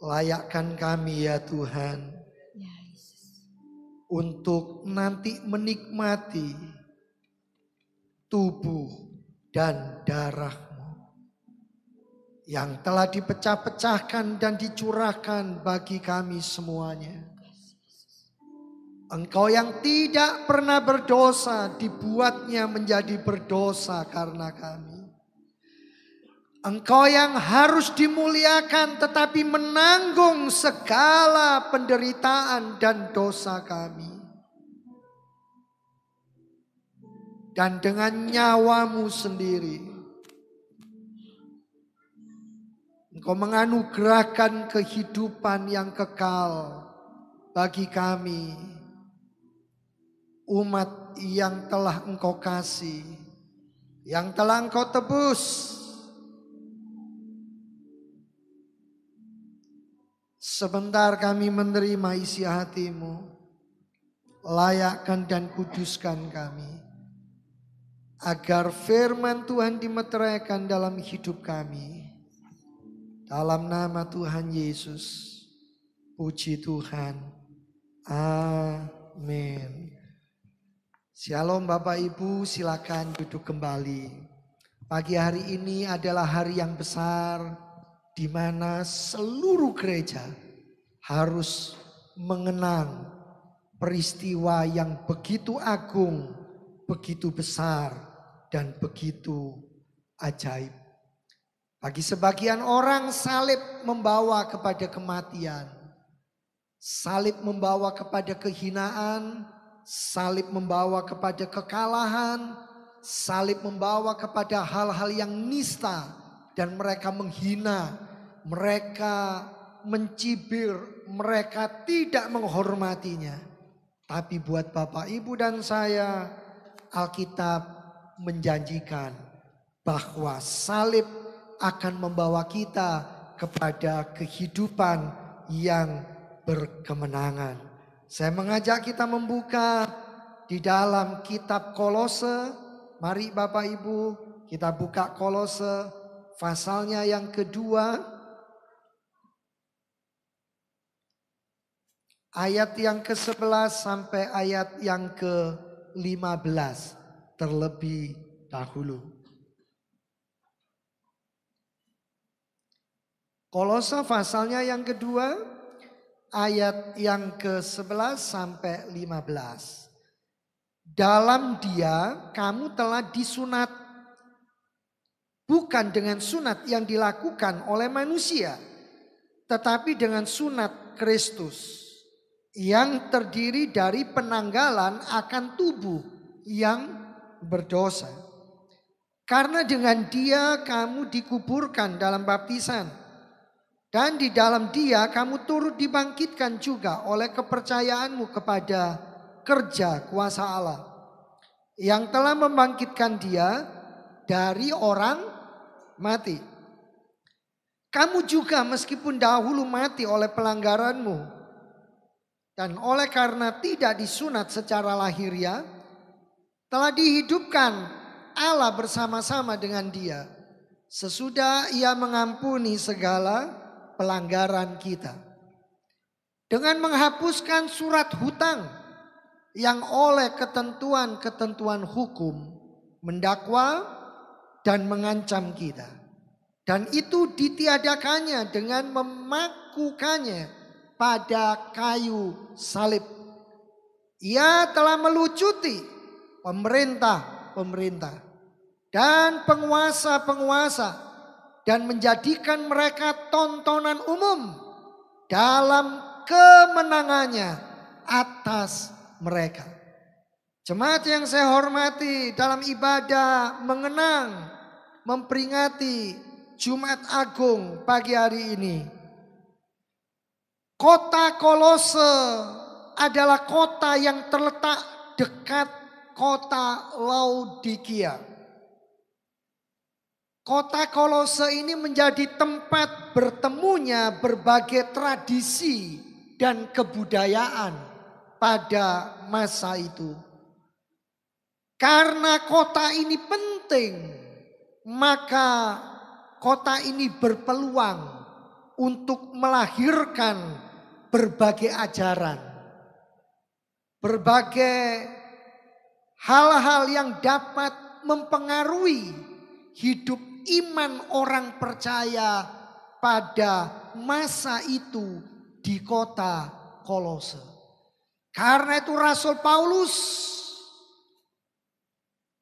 Layakkan kami ya Tuhan untuk nanti menikmati tubuh dan darah-Mu yang telah dipecah-pecahkan dan dicurahkan bagi kami semuanya. Engkau yang tidak pernah berdosa dibuatnya menjadi berdosa karena kami. Engkau yang harus dimuliakan tetapi menanggung segala penderitaan dan dosa kami. Dan dengan nyawa-Mu sendiri, Engkau menganugerahkan kehidupan yang kekal bagi kami, umat yang telah Engkau kasih, yang telah Engkau tebus. Sebentar kami menerima isi hati-Mu, layakkan dan kuduskan kami, agar firman Tuhan dimeteraikan dalam hidup kami. Dalam nama Tuhan Yesus, puji Tuhan. Amin. Shalom Bapak Ibu, silakan duduk kembali. Pagi hari ini adalah hari yang besar di mana seluruh gereja harus mengenang peristiwa yang begitu agung, begitu besar, dan begitu ajaib. Bagi sebagian orang salib membawa kepada kematian, salib membawa kepada kehinaan, salib membawa kepada kekalahan, salib membawa kepada hal-hal yang nista dan mereka menghina, mereka mencibir, mereka tidak menghormatinya. Tapi buat Bapak Ibu dan saya, Alkitab menjanjikan bahwa salib akan membawa kita kepada kehidupan yang berkemenangan. Saya mengajak kita membuka di dalam kitab Kolose. Mari Bapak Ibu kita buka Kolose pasalnya yang kedua. Ayat yang ke-11 sampai ayat yang ke-15 terlebih dahulu. Kolose pasalnya yang kedua, ayat yang ke-11 sampai 15. Dalam Dia kamu telah disunat, bukan dengan sunat yang dilakukan oleh manusia, tetapi dengan sunat Kristus, yang terdiri dari penanggalan akan tubuh yang berdosa. Karena dengan Dia kamu dikuburkan dalam baptisan, dan di dalam Dia kamu turut dibangkitkan juga oleh kepercayaanmu kepada kerja kuasa Allah, yang telah membangkitkan Dia dari orang mati. Kamu juga meskipun dahulu mati oleh pelanggaranmu, dan oleh karena tidak disunat secara lahiriah, telah dihidupkan Allah bersama-sama dengan Dia, sesudah Ia mengampuni segala pelanggaran kita, dengan menghapuskan surat hutang yang oleh ketentuan-ketentuan hukum mendakwa dan mengancam kita. Dan itu ditiadakannya dengan memakukannya pada kayu salib. Ia telah melucuti pemerintah-pemerintah dan penguasa-penguasa dan menjadikan mereka tontonan umum dalam kemenangannya atas mereka. Jemaat yang saya hormati, dalam ibadah mengenang, memperingati Jumat Agung pagi hari ini, kota Kolose adalah kota yang terletak dekat kota Laodikia. Kota Kolose ini menjadi tempat bertemunya berbagai tradisi dan kebudayaan pada masa itu. Karena kota ini penting, maka kota ini berpeluang untuk melahirkan berbagai ajaran, berbagai hal-hal yang dapat mempengaruhi hidup iman orang percaya pada masa itu di kota Kolose. Karena itu Rasul Paulus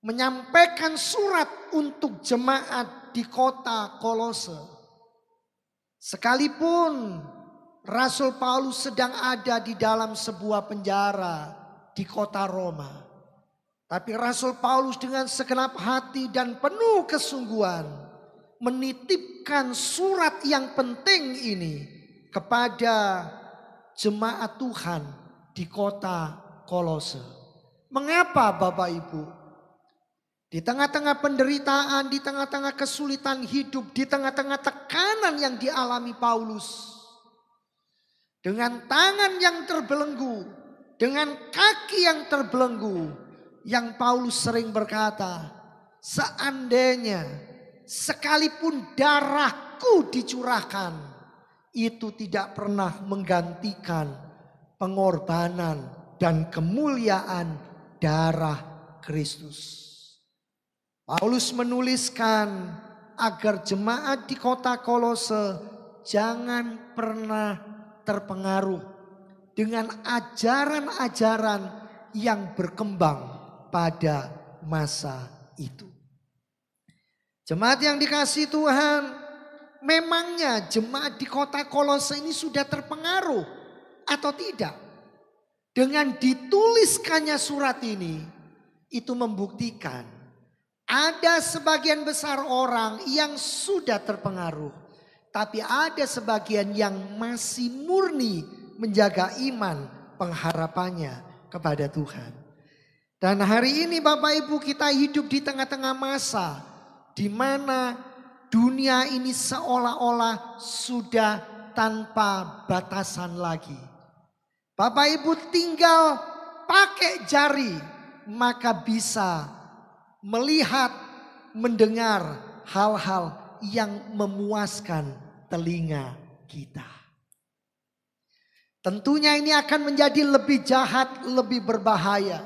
menyampaikan surat untuk jemaat di kota Kolose. Sekalipun Rasul Paulus sedang ada di dalam sebuah penjara di kota Roma. Tapi Rasul Paulus dengan segenap hati dan penuh kesungguhan menitipkan surat yang penting ini kepada jemaat Tuhan di kota Kolose. Mengapa Bapak Ibu? Di tengah-tengah penderitaan, di tengah-tengah kesulitan hidup, di tengah-tengah tekanan yang dialami Paulus. Dengan tangan yang terbelenggu, dengan kaki yang terbelenggu, yang Paulus sering berkata, seandainya sekalipun darahku dicurahkan, itu tidak pernah menggantikan pengorbanan dan kemuliaan darah Kristus. Paulus menuliskan agar jemaat di kota Kolose jangan pernah terpengaruh dengan ajaran-ajaran yang berkembang pada masa itu. Jemaat yang dikasihi Tuhan, memangnya jemaat di kota Kolose ini sudah terpengaruh atau tidak? Dengan dituliskannya surat ini, itu membuktikan ada sebagian besar orang yang sudah terpengaruh, tapi ada sebagian yang masih murni menjaga iman pengharapannya kepada Tuhan. Dan hari ini Bapak Ibu, kita hidup di tengah-tengah masa di mana dunia ini seolah-olah sudah tanpa batasan lagi. Bapak Ibu tinggal pakai jari maka bisa melihat, mendengar hal-hal yang memuaskan telinga kita. Tentunya ini akan menjadi lebih jahat, lebih berbahaya.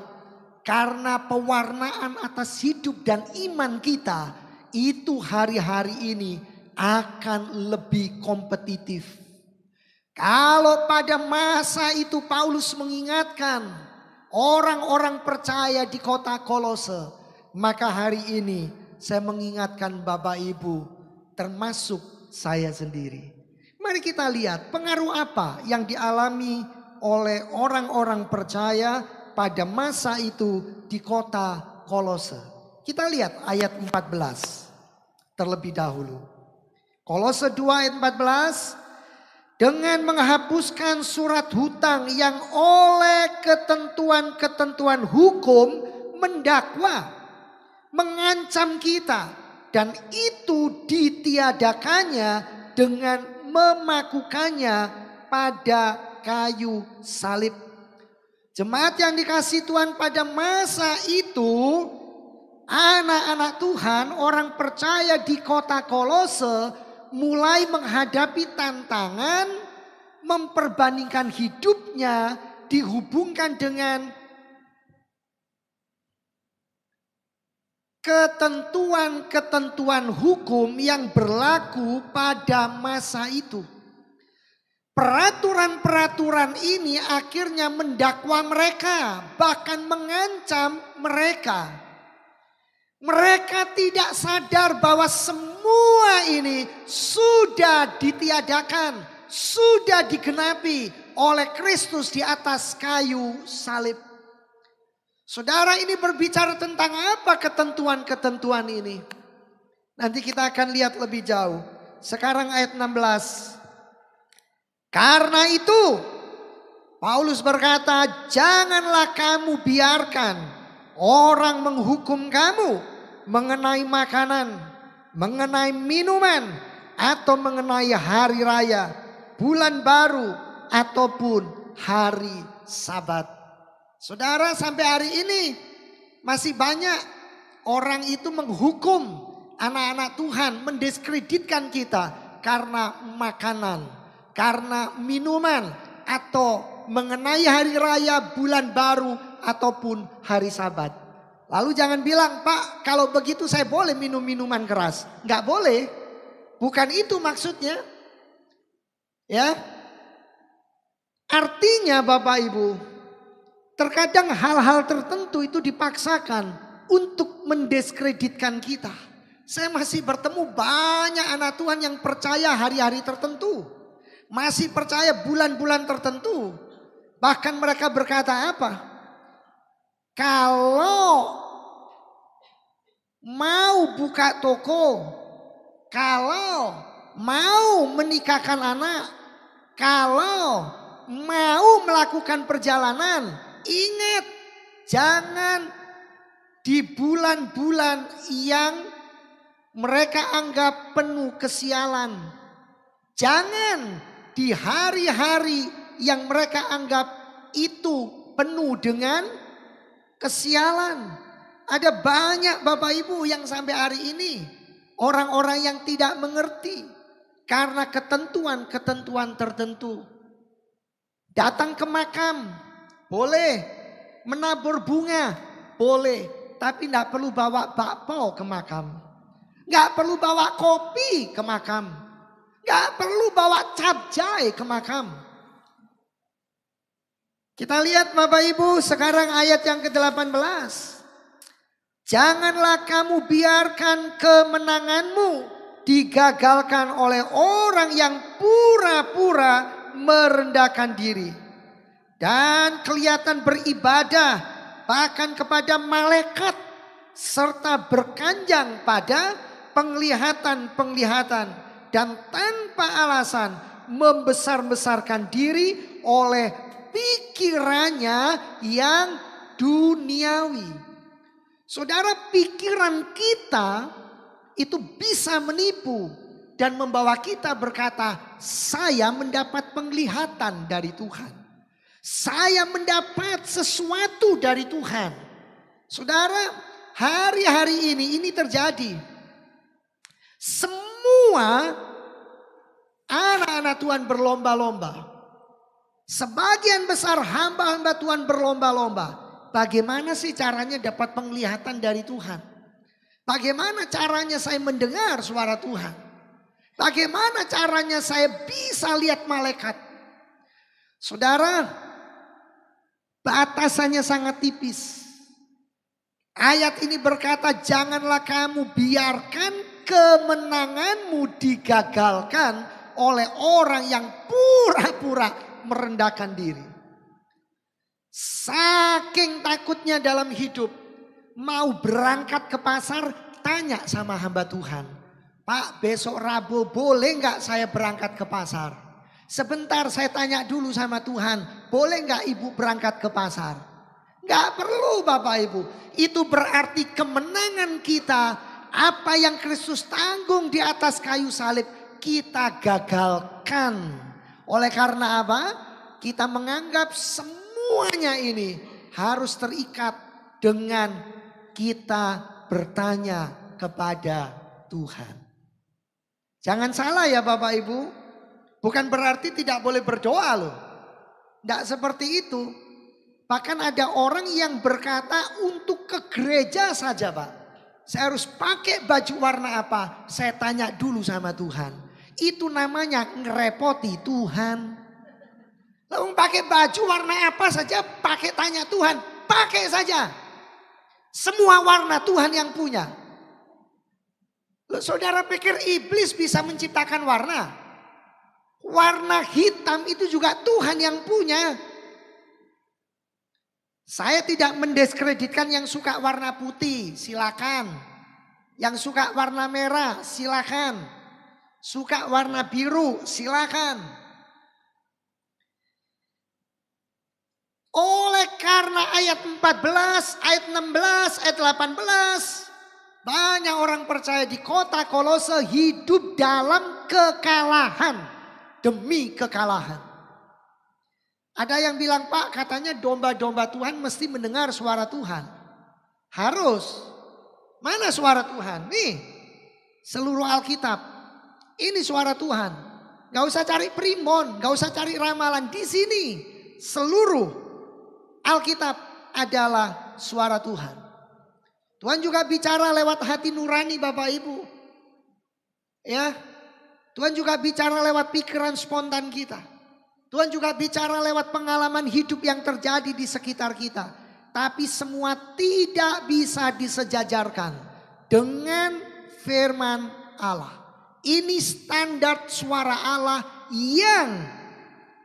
Karena pewarnaan atas hidup dan iman kita itu hari-hari ini akan lebih kompetitif. Kalau pada masa itu Paulus mengingatkan orang-orang percaya di kota Kolose, maka hari ini saya mengingatkan Bapak Ibu, termasuk saya sendiri. Mari kita lihat pengaruh apa yang dialami oleh orang-orang percaya pada masa itu di kota Kolose. Kita lihat ayat 14 terlebih dahulu. Kolose 2 ayat 14. Dengan menghapuskan surat hutang yang oleh ketentuan-ketentuan hukum mendakwa, mengancam kita. Dan itu ditiadakannya dengan memakukannya pada kayu salib. Jemaat yang dikasihi Tuhan, pada masa itu anak-anak Tuhan, orang percaya di kota Kolose mulai menghadapi tantangan memperbandingkan hidupnya dihubungkan dengan ketentuan-ketentuan hukum yang berlaku pada masa itu. Peraturan-peraturan ini akhirnya mendakwa mereka, bahkan mengancam mereka. Mereka tidak sadar bahwa semua ini sudah ditiadakan, sudah digenapi oleh Kristus di atas kayu salib. Saudara, ini berbicara tentang apa ketentuan-ketentuan ini? Nanti kita akan lihat lebih jauh. Sekarang ayat 16. Karena itu Paulus berkata, janganlah kamu biarkan orang menghukum kamu mengenai makanan, mengenai minuman, atau mengenai hari raya, bulan baru, ataupun hari Sabat. Saudara, sampai hari ini masih banyak orang itu menghukum anak-anak Tuhan, mendiskreditkan kita karena makanan, karena minuman, atau mengenai hari raya, bulan baru, ataupun hari Sabat. Lalu jangan bilang, Pak, kalau begitu saya boleh minum minuman keras. Enggak boleh. Bukan itu maksudnya. Ya. Artinya Bapak Ibu, terkadang hal-hal tertentu itu dipaksakan untuk mendiskreditkan kita. Saya masih bertemu banyak anak Tuhan yang percaya hari-hari tertentu. Masih percaya bulan-bulan tertentu. Bahkan mereka berkata apa? Kalau mau buka toko, kalau mau menikahkan anak, kalau mau melakukan perjalanan, ingat jangan di bulan-bulan yang mereka anggap penuh kesialan. Jangan di hari-hari yang mereka anggap itu penuh dengan kesialan. Ada banyak Bapak Ibu yang sampai hari ini orang-orang yang tidak mengerti karena ketentuan-ketentuan tertentu. Datang ke makam boleh, menabur bunga boleh, tapi tidak perlu bawa bakpao ke makam. Nggak perlu bawa kopi ke makam. Gak perlu bawa capcay ke makam. Kita lihat Bapak Ibu sekarang ayat yang ke-18. Janganlah kamu biarkan kemenanganmu digagalkan oleh orang yang pura-pura merendahkan diri. Dan kelihatan beribadah bahkan kepada malaikat. Serta berkanjang pada penglihatan-penglihatan. Dan tanpa alasan membesar-besarkan diri oleh pikirannya yang duniawi. Saudara, pikiran kita itu bisa menipu dan membawa kita berkata, saya mendapat penglihatan dari Tuhan. Saya mendapat sesuatu dari Tuhan. Saudara, hari-hari ini terjadi. Semua anak-anak Tuhan berlomba-lomba. Sebagian besar hamba-hamba Tuhan berlomba-lomba. Bagaimana sih caranya dapat penglihatan dari Tuhan? Bagaimana caranya saya mendengar suara Tuhan? Bagaimana caranya saya bisa lihat malaikat? Saudara, batasannya sangat tipis. Ayat ini berkata, janganlah kamu biarkan kemenanganmu digagalkan oleh orang yang pura-pura merendahkan diri. Saking takutnya dalam hidup, mau berangkat ke pasar, tanya sama hamba Tuhan. Pak, besok Rabu boleh nggak saya berangkat ke pasar? Sebentar saya tanya dulu sama Tuhan, boleh nggak ibu berangkat ke pasar? Nggak perlu Bapak Ibu. Itu berarti kemenangan kita, apa yang Kristus tanggung di atas kayu salib, kita gagalkan. Oleh karena apa? Kita menganggap semuanya ini harus terikat dengan kita bertanya kepada Tuhan. Jangan salah ya Bapak Ibu. Bukan berarti tidak boleh berdoa loh. Tidak seperti itu. Bahkan ada orang yang berkata untuk ke gereja saja Pak. Saya harus pakai baju warna apa? Saya tanya dulu sama Tuhan. Itu namanya ngerepoti Tuhan. Lalu pakai baju warna apa saja pakai tanya Tuhan. Pakai saja. Semua warna Tuhan yang punya. Loh, saudara pikir iblis bisa menciptakan warna? Warna hitam itu juga Tuhan yang punya. Saya tidak mendiskreditkan yang suka warna putih, silakan. Yang suka warna merah, silakan. Suka warna biru, silakan. Oleh karena ayat 14, ayat 16, ayat 18. Banyak orang percaya di kota Kolose hidup dalam kekalahan. Demi kekalahan. Ada yang bilang, Pak, katanya domba-domba Tuhan mesti mendengar suara Tuhan. Harus. Mana suara Tuhan? Nih, seluruh Alkitab. Ini suara Tuhan. Gak usah cari primbon, gak usah cari ramalan. Di sini seluruh Alkitab adalah suara Tuhan. Tuhan juga bicara lewat hati nurani Bapak Ibu. Ya, Tuhan juga bicara lewat pikiran spontan kita. Tuhan juga bicara lewat pengalaman hidup yang terjadi di sekitar kita. Tapi semua tidak bisa disejajarkan dengan firman Allah. Ini standar suara Allah yang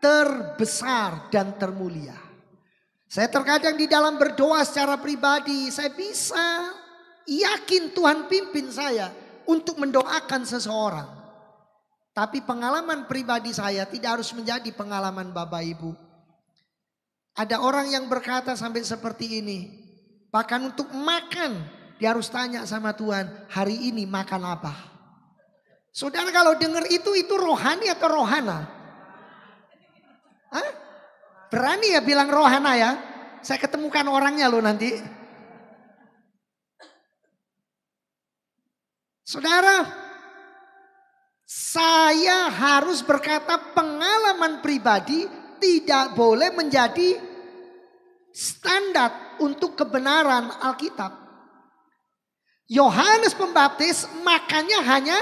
terbesar dan termulia. Saya terkadang di dalam berdoa secara pribadi, saya bisa yakin Tuhan pimpin saya untuk mendoakan seseorang. Tapi pengalaman pribadi saya tidak harus menjadi pengalaman Bapak Ibu. Ada orang yang berkata sampai seperti ini. Bahkan untuk makan dia harus tanya sama Tuhan, hari ini makan apa? Saudara kalau dengar itu rohani atau rohana? Hah? Berani ya bilang rohana ya? Saya ketemukan orangnya loh nanti. Saudara, saya harus berkata pengalaman pribadi tidak boleh menjadi standar untuk kebenaran Alkitab. Yohanes Pembaptis makannya hanya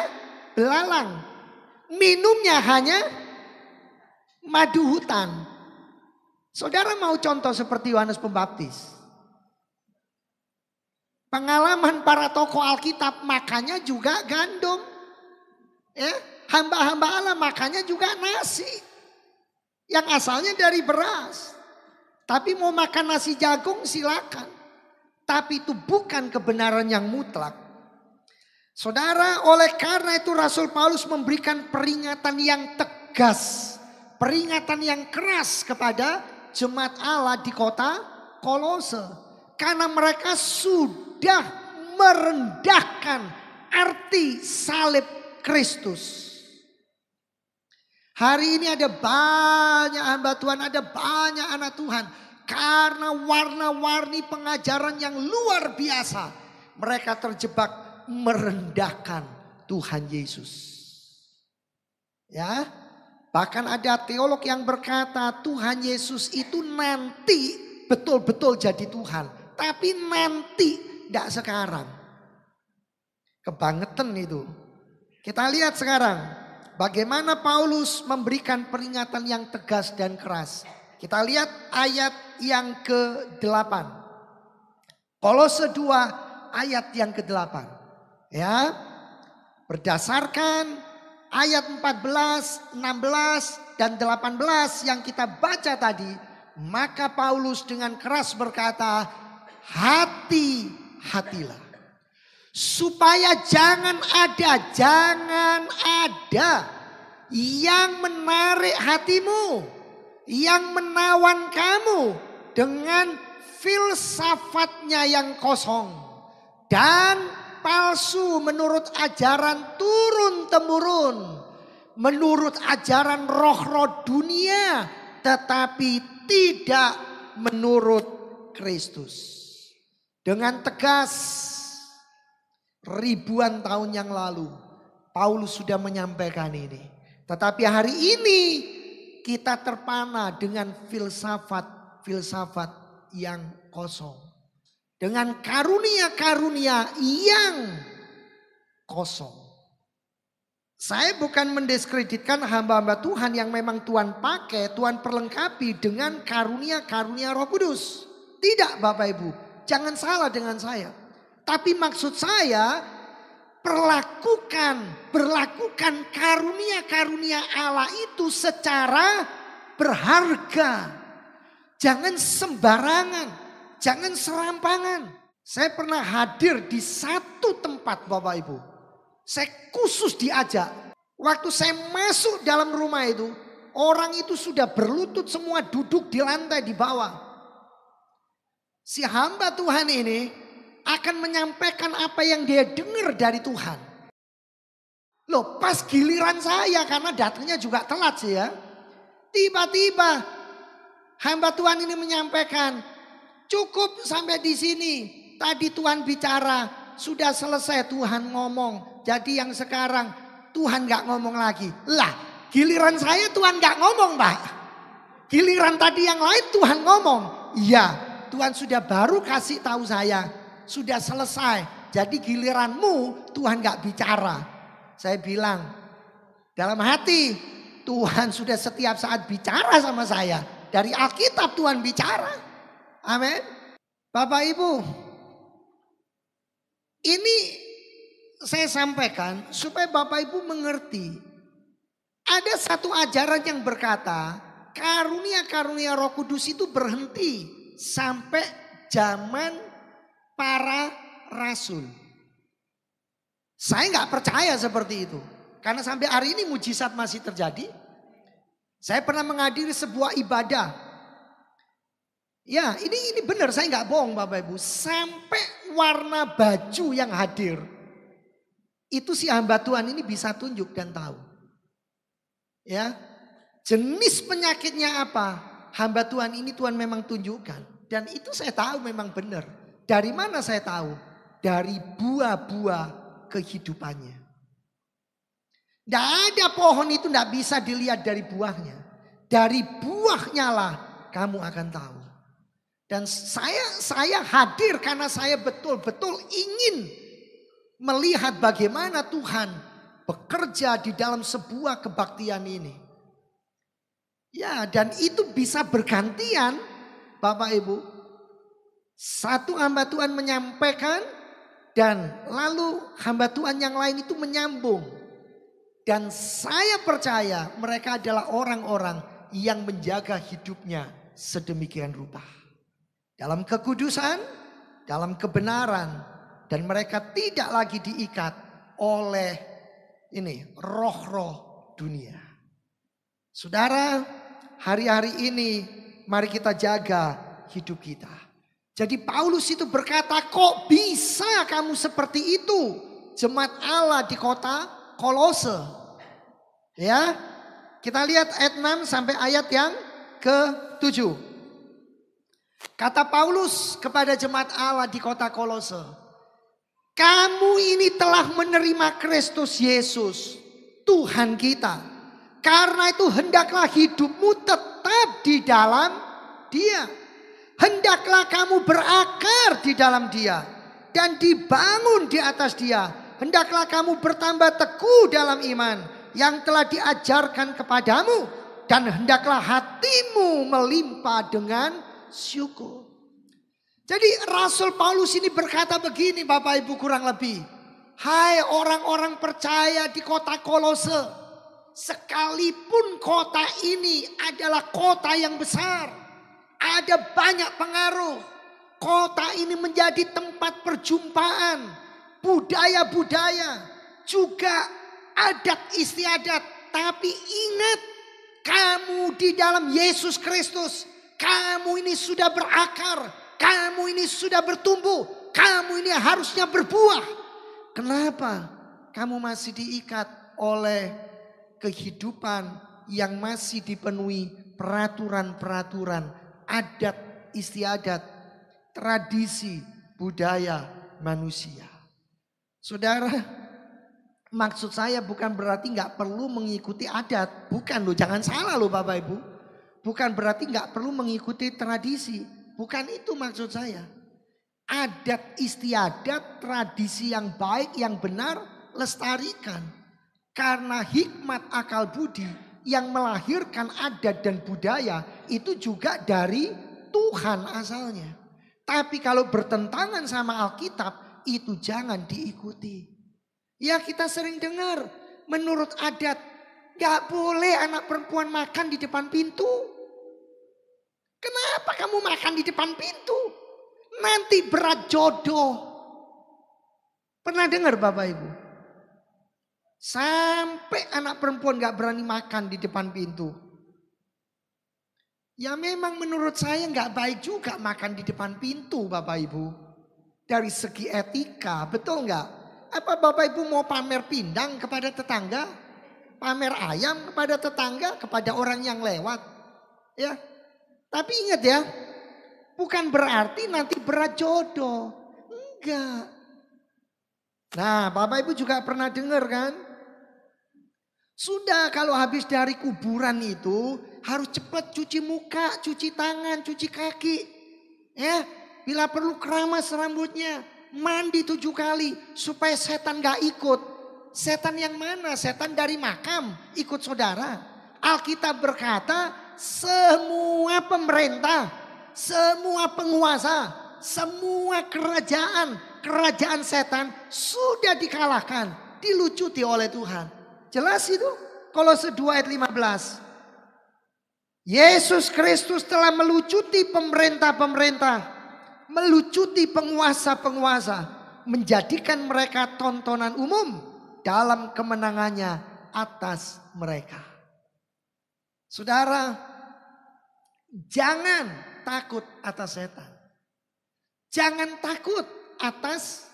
belalang, minumnya hanya madu hutan. Saudara mau contoh seperti Yohanes Pembaptis? Pengalaman para tokoh Alkitab makannya juga gandum. Ya, hamba-hamba Allah makannya juga nasi. Yang asalnya dari beras. Tapi mau makan nasi jagung silakan. Tapi itu bukan kebenaran yang mutlak. Saudara, oleh karena itu Rasul Paulus memberikan peringatan yang tegas. Peringatan yang keras kepada jemaat Allah di kota Kolose. Karena mereka sudah merendahkan arti salib Kristus. Hari ini ada banyak hamba Tuhan, ada banyak anak Tuhan. Karena warna-warni pengajaran yang luar biasa. Mereka terjebak merendahkan Tuhan Yesus. Ya, bahkan ada teolog yang berkata Tuhan Yesus itu nanti betul-betul jadi Tuhan. Tapi nanti tidak sekarang. Kebangetan itu. Kita lihat sekarang bagaimana Paulus memberikan peringatan yang tegas dan keras. Kita lihat ayat yang ke-8. Kolose 2 ayat yang ke-8. Ya. Berdasarkan ayat 14, 16 dan 18 yang kita baca tadi, maka Paulus dengan keras berkata, hati-hatilah. Supaya jangan ada yang menarik hatimu, yang menawan kamu dengan filsafatnya yang kosong dan palsu menurut ajaran turun-temurun, menurut ajaran roh-roh dunia, tetapi tidak menurut Kristus. Dengan tegas ribuan tahun yang lalu Paulus sudah menyampaikan ini. Tetapi hari ini kita terpana dengan filsafat yang kosong. Dengan karunia-karunia yang kosong. Saya bukan mendiskreditkan hamba-hamba Tuhan yang memang Tuhan pakai, Tuhan perlengkapi dengan karunia-karunia Roh Kudus. Tidak Bapak Ibu, jangan salah dengan saya. Tapi maksud saya berlakukan karunia-karunia Allah itu secara berharga. Jangan sembarangan, jangan serampangan. Saya pernah hadir di satu tempat Bapak Ibu. Saya khusus diajak. Waktu saya masuk dalam rumah itu, orang itu sudah berlutut semua duduk di lantai di bawah. Si hamba Tuhan ini akan menyampaikan apa yang dia dengar dari Tuhan. Loh, pas giliran saya karena datangnya juga telat sih ya. Tiba-tiba hamba Tuhan ini menyampaikan, cukup sampai di sini. Tadi Tuhan bicara, sudah selesai Tuhan ngomong. Jadi yang sekarang Tuhan gak ngomong lagi. Lah, giliran saya Tuhan gak ngomong, Pak. Giliran tadi yang lain Tuhan ngomong. Iya, Tuhan sudah baru kasih tahu saya. Sudah selesai. Jadi giliranmu Tuhan gak bicara. Saya bilang dalam hati, Tuhan sudah setiap saat bicara sama saya. Dari Alkitab Tuhan bicara. Amin. Bapak Ibu, ini saya sampaikan supaya Bapak Ibu mengerti. Ada satu ajaran yang berkata karunia-karunia Roh Kudus itu berhenti sampai zaman para rasul. Saya nggak percaya seperti itu. Karena sampai hari ini mujizat masih terjadi. Saya pernah menghadiri sebuah ibadah. Ya ini benar, saya nggak bohong Bapak Ibu. Sampai warna baju yang hadir. Itu si hamba Tuhan ini bisa tunjuk dan tahu. Ya, jenis penyakitnya apa? Hamba Tuhan ini Tuhan memang tunjukkan. Dan itu saya tahu memang benar. Dari mana saya tahu? Dari buah-buah kehidupannya. Tidak ada pohon itu tidak bisa dilihat dari buahnya. Dari buahnya lah kamu akan tahu. Dan saya hadir karena saya betul-betul ingin melihat bagaimana Tuhan bekerja di dalam sebuah kebaktian ini. Ya, dan itu bisa bergantian Bapak Ibu. Satu hamba Tuhan menyampaikan dan lalu hamba Tuhan yang lain itu menyambung. Dan saya percaya mereka adalah orang-orang yang menjaga hidupnya sedemikian rupa. Dalam kekudusan, dalam kebenaran. Dan mereka tidak lagi diikat oleh ini roh-roh dunia. Saudara, hari-hari ini mari kita jaga hidup kita. Jadi Paulus itu berkata, kok bisa kamu seperti itu? Jemaat Allah di kota Kolose. Ya, kita lihat ayat 6 sampai ayat yang ke-7. Kata Paulus kepada jemaat Allah di kota Kolose, kamu ini telah menerima Kristus Yesus, Tuhan kita. Karena itu hendaklah hidupmu tetap di dalam Dia. Hendaklah kamu berakar di dalam Dia dan dibangun di atas Dia. Hendaklah kamu bertambah teguh dalam iman yang telah diajarkan kepadamu. Dan hendaklah hatimu melimpah dengan syukur. Jadi Rasul Paulus ini berkata begini Bapak Ibu kurang lebih. Hai orang-orang percaya di kota Kolose. Sekalipun kota ini adalah kota yang besar. Ada banyak pengaruh. Kota ini menjadi tempat perjumpaan. Budaya-budaya. Juga adat istiadat. Tapi ingat. Kamu di dalam Yesus Kristus. Kamu ini sudah berakar. Kamu ini sudah bertumbuh. Kamu ini harusnya berbuah. Kenapa? Kamu masih diikat oleh kehidupan yang masih dipenuhi peraturan-peraturan, adat istiadat, tradisi, budaya manusia. Saudara, maksud saya bukan berarti nggak perlu mengikuti adat. Bukan loh, jangan salah loh Bapak Ibu. Bukan berarti nggak perlu mengikuti tradisi. Bukan itu maksud saya. Adat istiadat, tradisi yang baik, yang benar, lestarikan. Karena hikmat akal budi yang melahirkan adat dan budaya itu juga dari Tuhan asalnya. Tapi kalau bertentangan sama Alkitab itu jangan diikuti. Ya kita sering dengar menurut adat gak boleh anak perempuan makan di depan pintu. Kenapa kamu makan di depan pintu? Nanti berat jodoh. Pernah dengar Bapak Ibu? Sampai anak perempuan gak berani makan di depan pintu. Ya memang menurut saya gak baik juga makan di depan pintu Bapak Ibu. Dari segi etika, betul gak? Apa Bapak Ibu mau pamer pindang kepada tetangga? Pamer ayam kepada tetangga, kepada orang yang lewat? Ya. Tapi ingat ya, bukan berarti nanti berat jodoh. Enggak. Nah Bapak Ibu juga pernah dengar kan? Sudah kalau habis dari kuburan itu harus cepat cuci muka, cuci tangan, cuci kaki. Ya, bila perlu keramas rambutnya, mandi 7 kali supaya setan gak ikut. Setan yang mana? Setan dari makam ikut saudara. Alkitab berkata semua pemerintah, semua penguasa, semua kerajaan setan sudah dikalahkan, dilucuti oleh Tuhan. Jelas itu Kolose 2 ayat 15. Yesus Kristus telah melucuti pemerintah-pemerintah, melucuti penguasa-penguasa, menjadikan mereka tontonan umum dalam kemenangannya atas mereka. Saudara, jangan takut atas setan. Jangan takut atas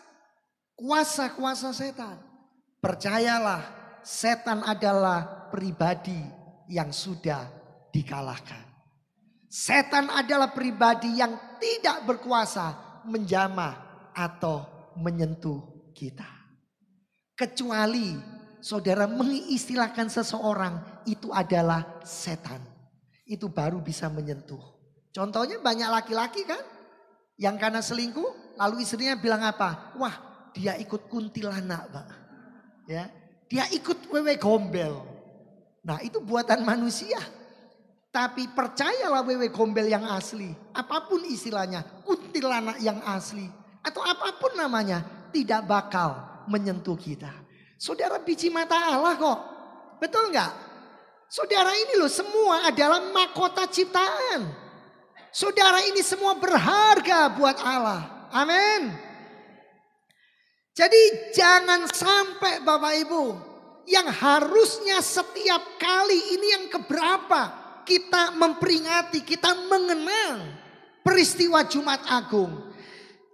kuasa-kuasa setan. Percayalah, setan adalah pribadi yang sudah dikalahkan. Setan adalah pribadi yang tidak berkuasa menjamah atau menyentuh kita. Kecuali saudara mengistilahkan seseorang itu adalah setan. Itu baru bisa menyentuh. Contohnya banyak laki-laki kan. Yang karena selingkuh lalu istrinya bilang apa? Wah, dia ikut kuntilanak, Pak. Ya, dia ikut wewe gombel. Nah, itu buatan manusia. Tapi percayalah wewe gombel yang asli. Apapun istilahnya, kuntilanak yang asli. Atau apapun namanya, tidak bakal menyentuh kita. Saudara biji mata Allah kok. Betul nggak? Saudara ini loh semua adalah mahkota ciptaan. Saudara ini semua berharga buat Allah. Amin. Jadi jangan sampai Bapak Ibu yang harusnya setiap kali ini yang keberapa kita memperingati, kita mengenang peristiwa Jumat Agung.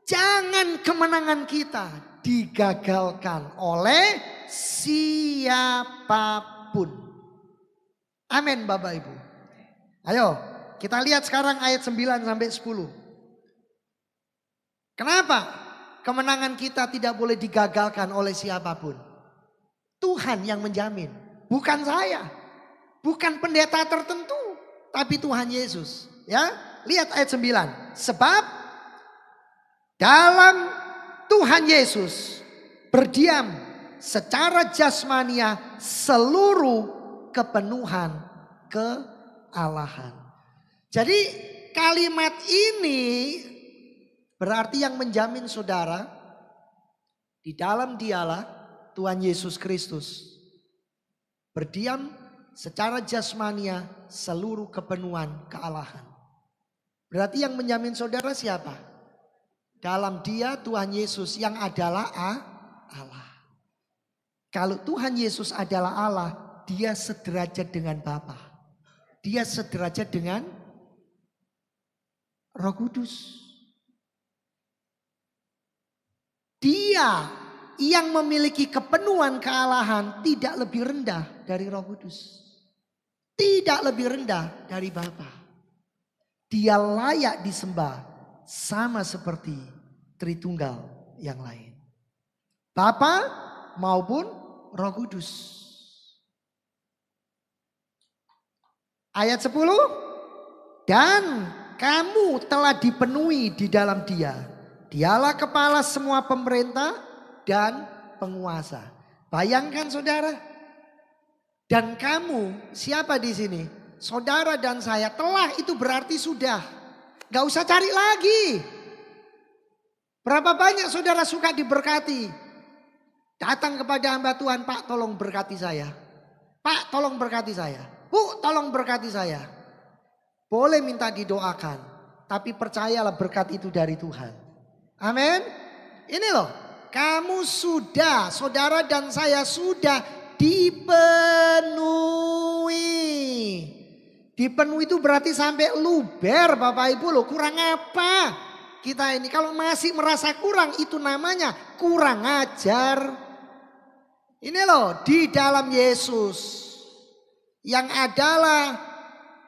Jangan kemenangan kita digagalkan oleh siapapun. Amin Bapak Ibu. Ayo kita lihat sekarang ayat 9 sampai 10. Kenapa kemenangan kita tidak boleh digagalkan oleh siapapun? Tuhan yang menjamin, bukan saya, bukan pendeta tertentu, tapi Tuhan Yesus. Ya, lihat ayat 9. Sebab dalam Tuhan Yesus berdiam secara jasmania seluruh kepenuhan kealahan. Jadi kalimat ini berarti yang menjamin saudara di dalam dialah Tuhan Yesus Kristus berdiam secara jasmania seluruh kepenuhan kealahan. Berarti yang menjamin saudara siapa? Dalam dia Tuhan Yesus yang adalah Allah. Kalau Tuhan Yesus adalah Allah, dia sederajat dengan Bapa. Dia sederajat dengan Roh Kudus. Dia yang memiliki kepenuhan kealahan tidak lebih rendah dari Roh Kudus. Tidak lebih rendah dari Bapa. Dia layak disembah sama seperti Tritunggal yang lain. Bapa maupun Roh Kudus. Ayat 10. Dan kamu telah dipenuhi di dalam dia. Dialah kepala semua pemerintah dan penguasa. Bayangkan saudara. Dan kamu siapa di sini? Saudara dan saya telah itu berarti sudah. Gak usah cari lagi. Berapa banyak saudara suka diberkati. Datang kepada hamba Tuhan, Pak tolong berkati saya. Pak tolong berkati saya. Bu tolong berkati saya. Boleh minta didoakan. Tapi percayalah berkat itu dari Tuhan. Amin. Ini loh. Kamu sudah, saudara dan saya sudah dipenuhi. Dipenuhi itu berarti sampai luber Bapak Ibu loh. Kurang apa kita ini. Kalau masih merasa kurang itu namanya kurang ajar. Ini loh di dalam Yesus. Yang adalah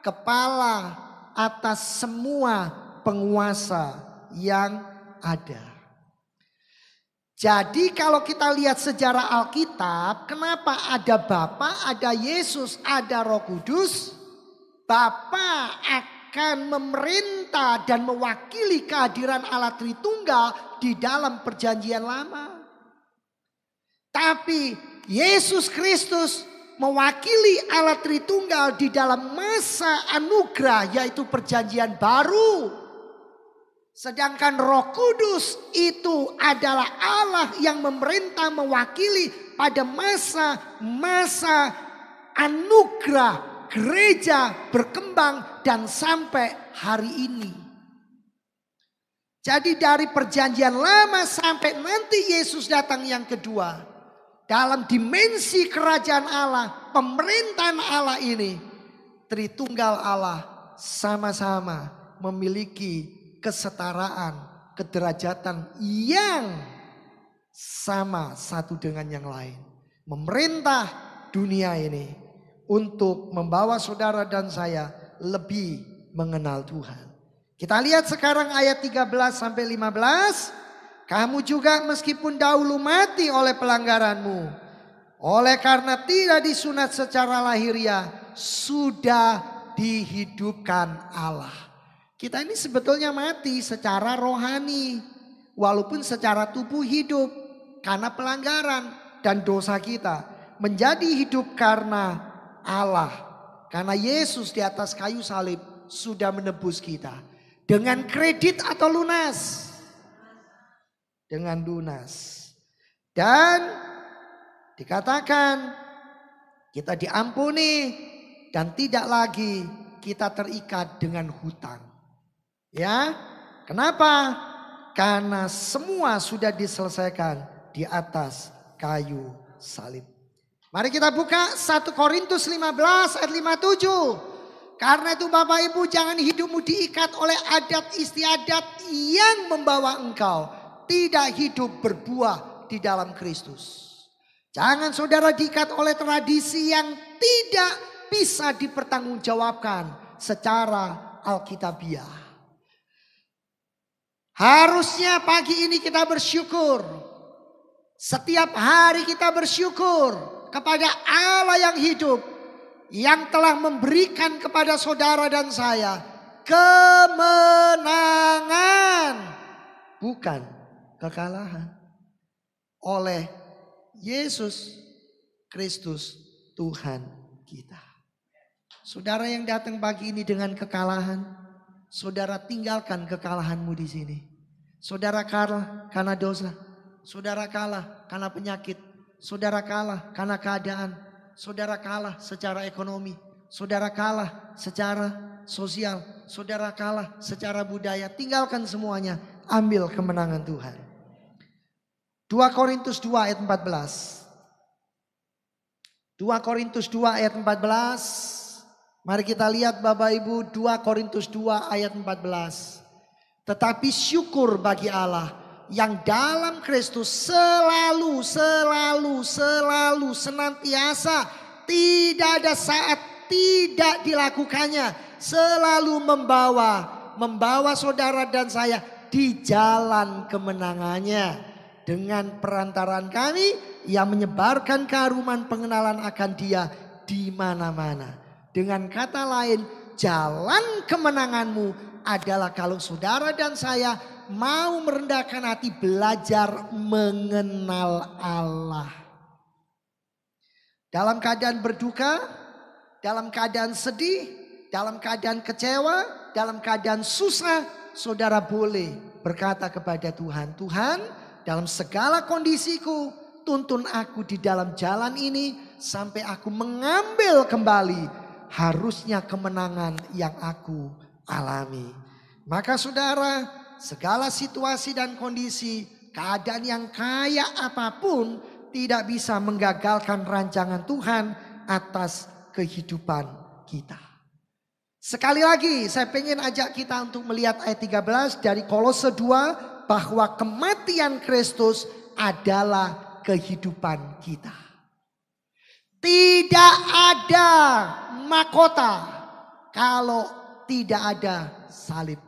kepala atas semua penguasa yang ada. Jadi kalau kita lihat sejarah Alkitab, kenapa ada Bapa, ada Yesus, ada Roh Kudus? Bapa akan memerintah dan mewakili kehadiran Allah Tritunggal di dalam perjanjian lama. Tapi Yesus Kristus mewakili Allah Tritunggal di dalam masa anugerah, yaitu perjanjian baru. Sedangkan Roh Kudus itu adalah Allah yang memerintah mewakili pada masa anugerah gereja berkembang dan sampai hari ini. Jadi dari perjanjian lama sampai nanti Yesus datang yang kedua, dalam dimensi kerajaan Allah, pemerintahan Allah ini, Tritunggal Allah sama-sama memiliki kesetaraan, kederajatan yang sama satu dengan yang lain. Memerintah dunia ini untuk membawa saudara dan saya lebih mengenal Tuhan. Kita lihat sekarang ayat 13 sampai 15. Kamu juga meskipun dahulu mati oleh pelanggaranmu, oleh karena tidak disunat secara lahiriah, sudah dihidupkan Allah. Kita ini sebetulnya mati secara rohani, walaupun secara tubuh hidup karena pelanggaran dan dosa kita. Menjadi hidup karena Allah, karena Yesus di atas kayu salib sudah menebus kita. Dengan kredit atau lunas? Dengan lunas. Dan dikatakan kita diampuni dan tidak lagi kita terikat dengan hutang. Ya, kenapa? Karena semua sudah diselesaikan di atas kayu salib. Mari kita buka 1 Korintus 15 ayat 57. Karena itu Bapak Ibu, jangan hidupmu diikat oleh adat istiadat yang membawa engkau tidak hidup berbuah di dalam Kristus. Jangan saudara diikat oleh tradisi yang tidak bisa dipertanggungjawabkan secara alkitabiah. Harusnya pagi ini kita bersyukur. Setiap hari kita bersyukur kepada Allah yang hidup, yang telah memberikan kepada saudara dan saya kemenangan, bukan kekalahan, oleh Yesus Kristus Tuhan kita. Saudara yang datang pagi ini dengan kekalahan, saudara tinggalkan kekalahanmu di sini. Saudara kalah karena dosa. Saudara kalah karena penyakit. Saudara kalah karena keadaan. Saudara kalah secara ekonomi. Saudara kalah secara sosial. Saudara kalah secara budaya. Tinggalkan semuanya. Ambil kemenangan Tuhan. 2 Korintus 2 ayat 14. 2 Korintus 2 ayat 14. Mari kita lihat Bapak Ibu, 2 Korintus 2 ayat 14. Tetapi syukur bagi Allah yang dalam Kristus selalu senantiasa, tidak ada saat tidak dilakukannya, selalu membawa saudara dan saya di jalan kemenangannya. Dengan perantaraan kami yang menyebarkan keharuman pengenalan akan Dia di mana-mana. Dengan kata lain, jalan kemenanganmu adalah kalau saudara dan saya mau merendahkan hati, belajar mengenal Allah. Dalam keadaan berduka, dalam keadaan sedih, dalam keadaan kecewa, dalam keadaan susah, saudara boleh berkata kepada Tuhan, Tuhan, dalam segala kondisiku, tuntun aku di dalam jalan ini sampai aku mengambil kembali harusnya kemenangan yang aku alami. Maka saudara, segala situasi dan kondisi, keadaan yang kayak apapun tidak bisa menggagalkan rancangan Tuhan atas kehidupan kita. Sekali lagi saya pengen ajak kita untuk melihat ayat 13 dari Kolose 2. Bahwa kematian Kristus adalah kehidupan kita. Tidak ada mahkota kalau tidak ada salib.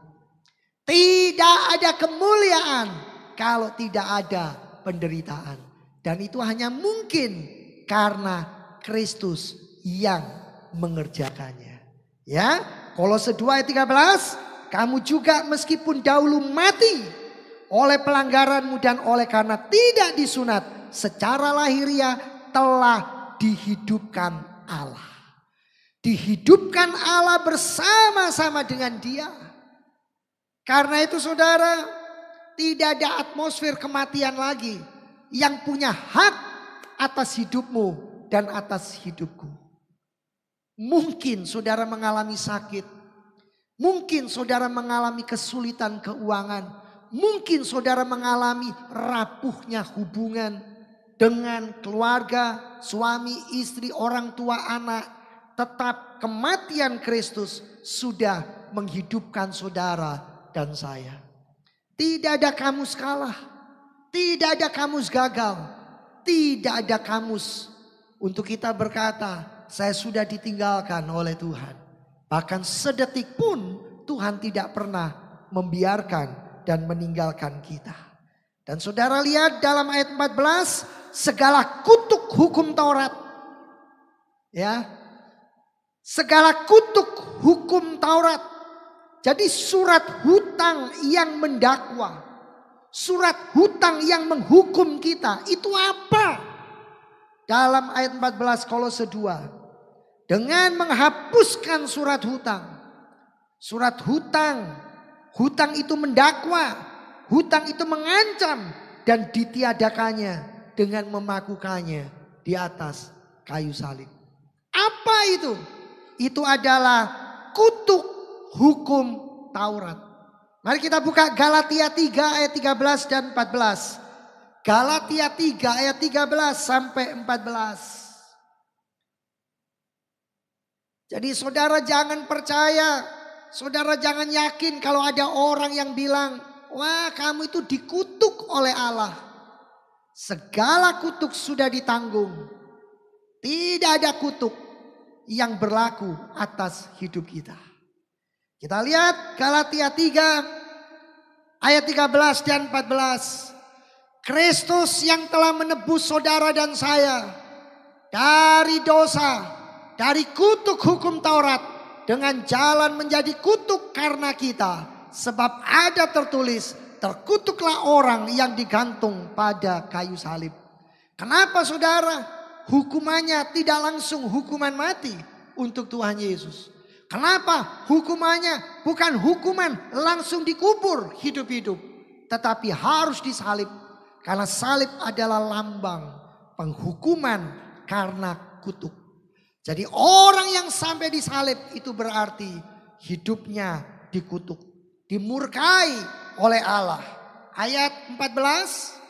Tidak ada kemuliaan kalau tidak ada penderitaan. Dan itu hanya mungkin karena Kristus yang mengerjakannya. Ya, Kolose 2 ayat 13, kamu juga meskipun dahulu mati oleh pelanggaranmu dan oleh karena tidak disunat secara lahiriah telah dihidupkan Allah. Dihidupkan Allah bersama-sama dengan Dia. Karena itu saudara, tidak ada atmosfer kematian lagi yang punya hak atas hidupmu dan atas hidupku. Mungkin saudara mengalami sakit. Mungkin saudara mengalami kesulitan keuangan. Mungkin saudara mengalami rapuhnya hubungan dengan keluarga, suami, istri, orang tua, anak. Tetap kematian Kristus sudah menghidupkan saudara dan saya. Tidak ada kamus kalah. Tidak ada kamus gagal. Tidak ada kamus untuk kita berkata, saya sudah ditinggalkan oleh Tuhan. Bahkan sedetik pun Tuhan tidak pernah membiarkan dan meninggalkan kita. Dan saudara lihat dalam ayat 14, segala kutuk hukum Taurat. Ya, segala kutuk hukum Taurat. Jadi surat hutang yang mendakwa, surat hutang yang menghukum kita, itu apa? Dalam ayat 14 Kolose 2, dengan menghapuskan surat hutang. Surat hutang, hutang itu mendakwa, hutang itu mengancam dan ditiadakannya dengan memakukannya di atas kayu salib. Apa itu? Itu adalah kutuk hukum Taurat. Mari kita buka Galatia 3 ayat 13 dan 14. Galatia 3 ayat 13 sampai 14. Jadi saudara jangan percaya, saudara jangan yakin kalau ada orang yang bilang, wah kamu itu dikutuk oleh Allah. Segala kutuk sudah ditanggung. Tidak ada kutuk yang berlaku atas hidup kita. Kita lihat Galatia 3 ayat 13 dan 14. Kristus yang telah menebus saudara dan saya dari dosa, dari kutuk hukum Taurat, dengan jalan menjadi kutuk karena kita. Sebab ada tertulis, terkutuklah orang yang digantung pada kayu salib. Kenapa saudara? Hukumannya tidak langsung hukuman mati untuk Tuhan Yesus. Kenapa? Hukumannya bukan hukuman langsung dikubur hidup-hidup. Tetapi harus disalib. Karena salib adalah lambang penghukuman karena kutuk. Jadi orang yang sampai disalib itu berarti hidupnya dikutuk. Dimurkai oleh Allah. Ayat 14.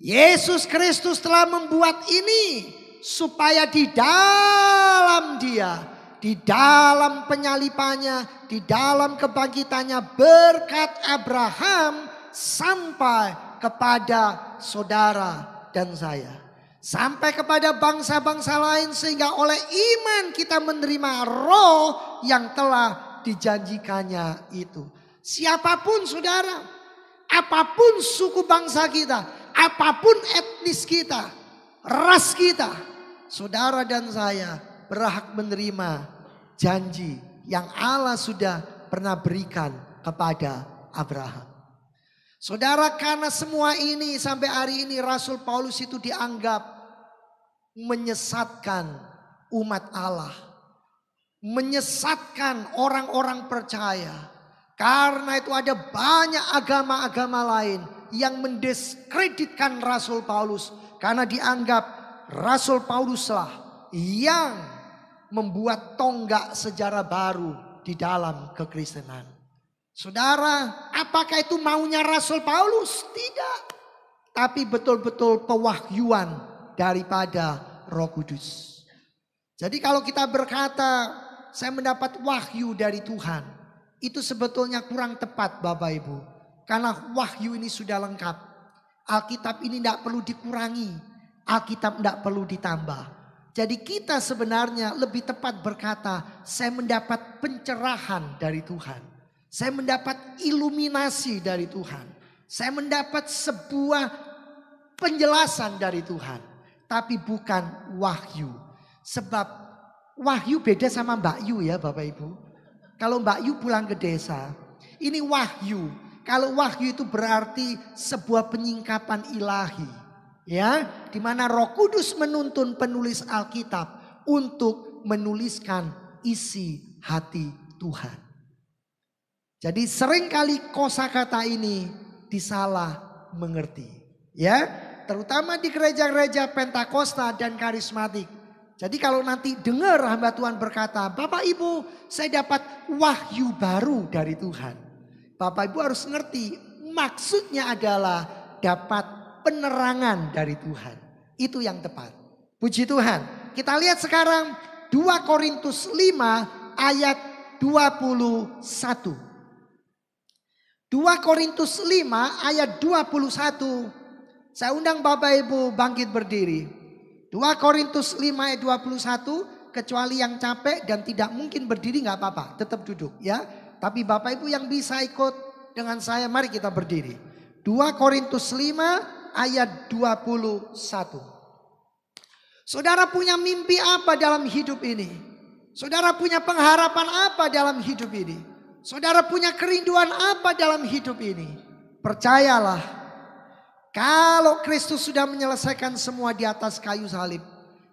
Yesus Kristus telah membuat ini supaya di dalam Dia, di dalam penyalipannya, di dalam kebangkitannya berkat Abraham sampai kepada saudara dan saya. Sampai kepada bangsa-bangsa lain sehingga oleh iman kita menerima roh yang telah dijanjikannya itu. Siapapun saudara, apapun suku bangsa kita, apapun etnis kita, ras kita, saudara dan saya berhak menerima janji yang Allah sudah pernah berikan kepada Abraham. Saudara, karena semua ini sampai hari ini Rasul Paulus itu dianggap menyesatkan umat Allah. Menyesatkan orang-orang percaya. Karena itu ada banyak agama-agama lain yang mendiskreditkan Rasul Paulus. Karena dianggap Rasul Pauluslah yang membuat tonggak sejarah baru di dalam kekristenan. Saudara, apakah itu maunya Rasul Paulus? Tidak. Tapi betul-betul pewahyuan daripada Roh Kudus. Jadi kalau kita berkata, saya mendapat wahyu dari Tuhan, itu sebetulnya kurang tepat Bapak Ibu. Karena wahyu ini sudah lengkap. Alkitab ini tidak perlu dikurangi. Alkitab tidak perlu ditambah. Jadi kita sebenarnya lebih tepat berkata, saya mendapat pencerahan dari Tuhan. Saya mendapat iluminasi dari Tuhan. Saya mendapat sebuah penjelasan dari Tuhan. Tapi bukan wahyu. Sebab wahyu beda sama Mbak Yu ya Bapak Ibu. Kalau Mbak Yu pulang ke desa. Ini wahyu. Kalau wahyu itu berarti sebuah penyingkapan ilahi. Ya, di mana Roh Kudus menuntun penulis Alkitab untuk menuliskan isi hati Tuhan. Jadi seringkali kosakata ini disalah mengerti. Ya, terutama di gereja-gereja Pentakosta dan karismatik. Jadi kalau nanti dengar hamba Tuhan berkata, Bapak Ibu saya dapat wahyu baru dari Tuhan. Bapak Ibu harus ngerti maksudnya adalah dapat penerangan dari Tuhan. Itu yang tepat. Puji Tuhan. Kita lihat sekarang 2 Korintus 5 ayat 21. 2 Korintus 5 ayat 21. Saya undang Bapak Ibu bangkit berdiri. 2 Korintus 5 ayat 21. Kecuali yang capek dan tidak mungkin berdiri gak apa-apa. Tetap duduk ya. Tapi Bapak Ibu yang bisa ikut dengan saya, mari kita berdiri. 2 Korintus 5 ayat 21. Saudara punya mimpi apa dalam hidup ini? Saudara punya pengharapan apa dalam hidup ini? Saudara punya kerinduan apa dalam hidup ini? Percayalah, kalau Kristus sudah menyelesaikan semua di atas kayu salib,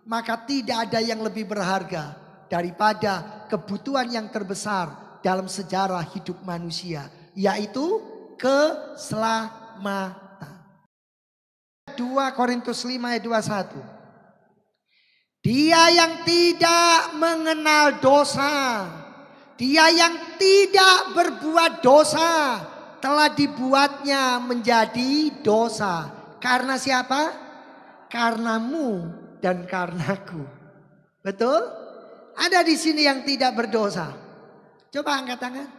maka tidak ada yang lebih berharga daripada kebutuhan yang terbesar dalam sejarah hidup manusia, yaitu keselamatan. 2 Korintus 5 ayat 21. Dia yang tidak mengenal dosa, dia yang tidak berbuat dosa, telah dibuatnya menjadi dosa. Karena siapa? Karenamu dan karenaku. Betul? Ada di sini yang tidak berdosa. Coba angkat tangan.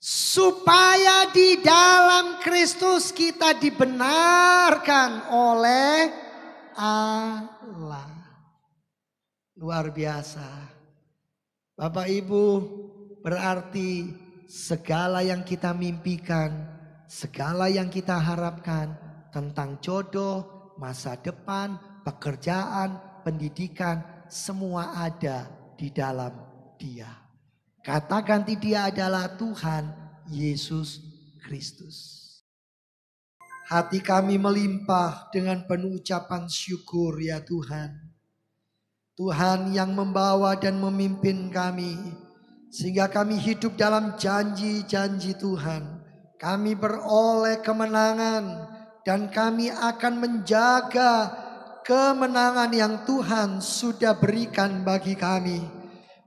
Supaya di dalam Kristus kita dibenarkan oleh Allah. Luar biasa. Bapak Ibu, berarti segala yang kita mimpikan, segala yang kita harapkan tentang jodoh, masa depan, pekerjaan, pendidikan, semua ada di dalam Dia. Kata ganti Dia adalah Tuhan Yesus Kristus. Hati kami melimpah dengan penuh ucapan syukur ya Tuhan. Tuhan yang membawa dan memimpin kami. Sehingga kami hidup dalam janji-janji Tuhan. Kami beroleh kemenangan. Dan kami akan menjaga kemenangan yang Tuhan sudah berikan bagi kami.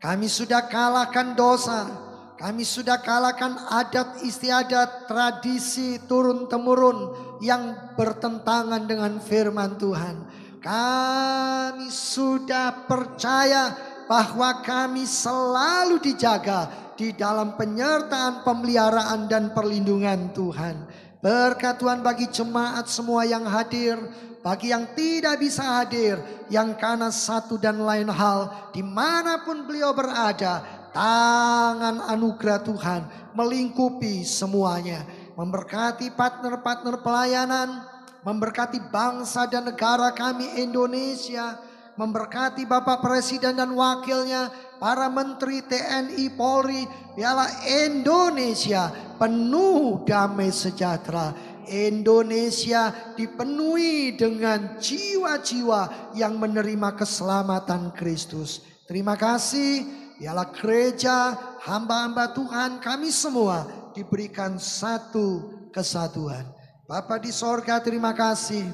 Kami sudah kalahkan dosa. Kami sudah kalahkan adat istiadat tradisi turun-temurun yang bertentangan dengan firman Tuhan. Kami sudah percaya bahwa kami selalu dijaga di dalam penyertaan, pemeliharaan dan perlindungan Tuhan. Berkat Tuhan bagi jemaat semua yang hadir. Bagi yang tidak bisa hadir, yang karena satu dan lain hal, dimanapun beliau berada, tangan anugerah Tuhan melingkupi semuanya. Memberkati partner-partner pelayanan, memberkati bangsa dan negara kami Indonesia, memberkati Bapak Presiden dan wakilnya, para menteri TNI Polri, biarlah Indonesia penuh damai sejahtera. Indonesia dipenuhi dengan jiwa-jiwa yang menerima keselamatan Kristus. Terima kasih, biarlah gereja, hamba-hamba Tuhan kami semua diberikan satu kesatuan. Bapa di sorga, terima kasih.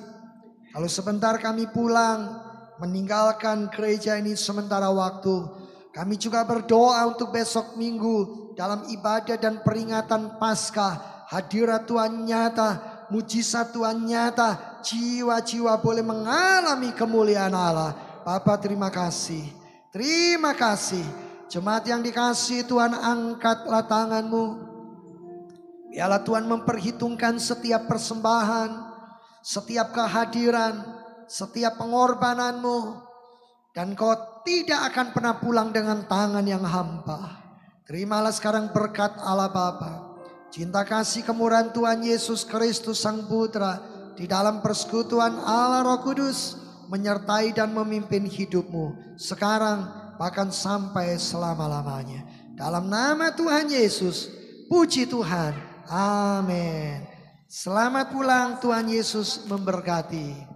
Kalau sebentar kami pulang meninggalkan gereja ini sementara waktu, kami juga berdoa untuk besok minggu dalam ibadah dan peringatan Paskah. Hadirat Tuhan nyata, mujizat Tuhan nyata, jiwa-jiwa boleh mengalami kemuliaan Allah. Bapa terima kasih, terima kasih. Jemaat yang dikasihi Tuhan, angkatlah tanganmu. Biarlah Tuhan memperhitungkan setiap persembahan, setiap kehadiran, setiap pengorbananmu. Dan kau tidak akan pernah pulang dengan tangan yang hampa. Terimalah sekarang berkat Allah Bapa, cinta kasih kemurahan Tuhan Yesus Kristus Sang Putra, di dalam persekutuan Allah Roh Kudus, menyertai dan memimpin hidupmu sekarang bahkan sampai selama-lamanya. Dalam nama Tuhan Yesus, puji Tuhan. Amin. Selamat pulang, Tuhan Yesus memberkati.